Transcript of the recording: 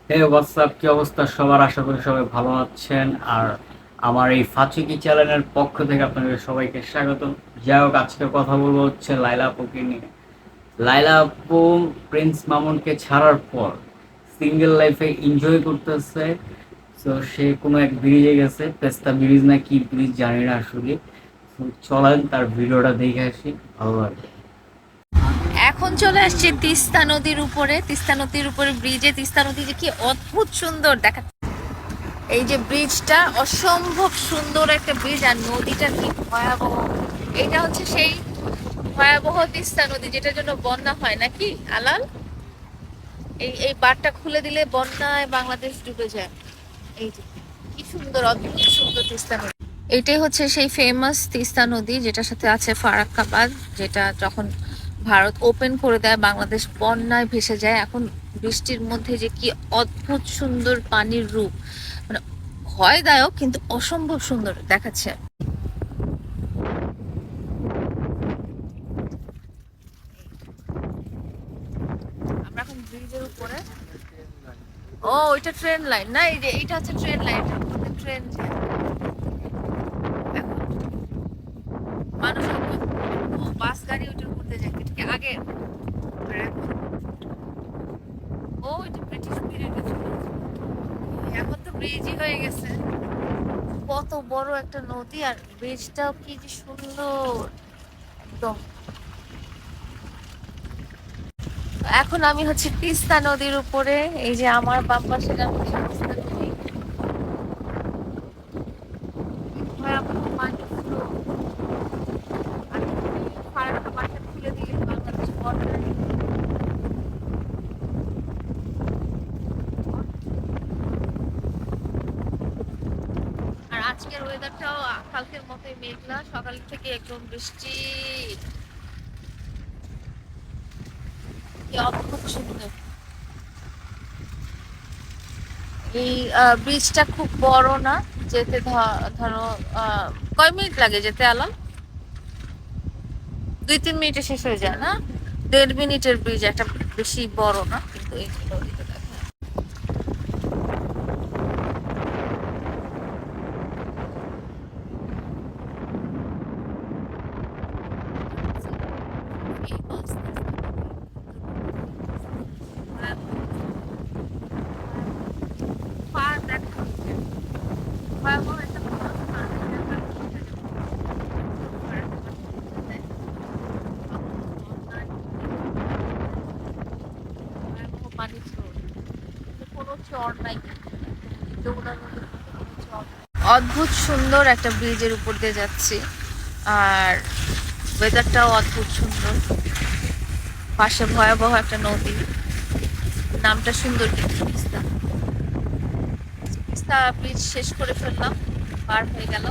হে WhatsApp, কি অবস্থা সবার? আশা করি সবাই ভালো আছেন। আর আমার এই ফাচুকি চ্যানেলের পক্ষ থেকে আপনাদের সবাইকে স্বাগত। যাই হোক, আজকে কথা বলবো হচ্ছে লাইলা আপুকে নিয়ে। লাইলা আপু প্রিন্স মামুনকে ছাড়ার পর সিঙ্গেল লাইফে এনজয় করতেছে। তো সে কোনো এক ব্রিজে গেছে, পেস্তা ব্রিজ না কি ব্রিজ জানি না আসলে। তো চলেন তার ভিডিওটা দেখে আসি, ভালো লাগে। এখন চলে আসছে তিস্তা নদীর উপরে। তিস্তা নদীর উপরে ব্রিজে, তিস্তা নদী যে কি অদ্ভুত সুন্দর দেখা। এই যে ব্রিজটা অসম্ভব সুন্দর একটা ব্রিজ, আর নদীটা কি ভয়াবহ। এটা হচ্ছে সেই ভয়াবহ তিস্তা নদী যেটার জন্য বন্যা হয় নাকি আলাল। এই এই বাঁধটা খুলে দিলে বন্যায় বাংলাদেশ ডুবে যায়। এই যে কি সুন্দর, অদ্ভুত সুন্দর তিস্তা নদী। এটাই হচ্ছে সেই ফেমাস তিস্তা নদী যেটার সাথে আছে ফারাক্কা বাঁধ, যেটা যখন ভারত ওপেন করে দেয় বাংলাদেশ বন্যায় ভেসে যায়। এখন বৃষ্টির মধ্যে যে কি অদ্ভুত সুন্দর পানির রূপ, মানে ভয়দায়ক কিন্তু অসম্ভব সুন্দর দেখাচ্ছে। আমরা এখন ব্রিজের উপরে। ও, ওইটা ট্রেন লাইন না, এই যে এইটা হচ্ছে ট্রেন লাইন, ট্রেন যায়। এখন মানুষ বাস গাড়ি ওইটার মধ্যে যায় ঠিক আগে। আর এখন ও, এটা ব্রিটিশ পিরিয়ডে ছিল। এখন তো ব্রিজই হয়ে গেছে। কত বড় একটা নদী, আর ব্রিজটাও কি যে সুন্দর একদম। এখন আমি হচ্ছে তিস্তা নদীর উপরে। এই যে আমার বাম পাশে তিস্তা নদী, ভয়াবহ পানি স্রোত। আর ফারাক্কা বাঁধটা খুলে দিলে বাংলাদেশ বন্যায়। আর আজকের ওয়েদারটাও কালকের মতোই মেঘলা, সকাল থেকে একদম বৃষ্টি। কি অদ্ভুত সুন্দর। এই ব্রিজটা খুব বড় না, যেতে ধরো কয় মিনিট লাগে যেতে আলাম? 2-3 মিনিটে শেষ হয়ে যায় না? 1.5 মিনিটের ব্রিজ, একটা বেশি বড় না কিন্তু। এই যে নদীটা দেখো। পার দেখো, ভয়াবহ একটা বড় পার, এটা আমরা ঘুরতে যাবো। ভয়াবহ পানির স্রোত, কিন্তু কোনো চর নাই, দৌড়ানোর মতো কোনো চর নাই। অদ্ভুত সুন্দর একটা ব্রিজের উপর দিয়ে যাচ্ছি, আর ওয়েদারটাও অদ্ভুত সুন্দর। পাশে ভয়াবহ একটা নদী, নামটা সুন্দর কিন্তু তিস্তা। তিস্তা ব্রিজ শেষ করে ফেললাম, পার হয়ে গেল।